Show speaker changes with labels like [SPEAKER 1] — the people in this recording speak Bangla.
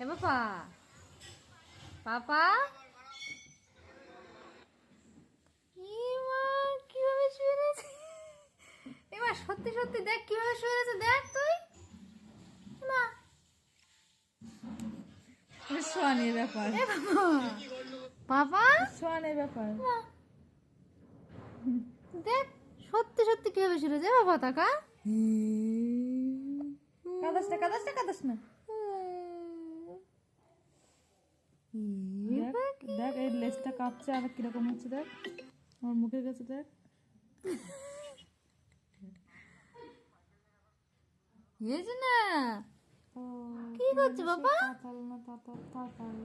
[SPEAKER 1] এ বাবা, পাপা কিভাবে শুয়ে রয়েছে। এবার সত্যি সত্যি দেখ কিভাবে শুয়ে রয়েছে, দেখ তুই। মা
[SPEAKER 2] সোয়ানের ব্যাপার,
[SPEAKER 1] বাবা
[SPEAKER 2] সোয়ানের ব্যাপার।
[SPEAKER 1] দেখ সত্যি সত্যি কিভাবে শুয়ে রয়েছে। বাবা তাকা,
[SPEAKER 2] কাঁদাস না, কাঁদাস না, কাঁদাস না। দেখ দেখ, এই লেজটা কাঁপছে আর কিরকম হচ্ছে দেখ, আমার মুখের কাছে দেখ।
[SPEAKER 1] হয়েছে না? কি করছে বাবা?
[SPEAKER 2] তাতাল না, তাতাল তাতাল।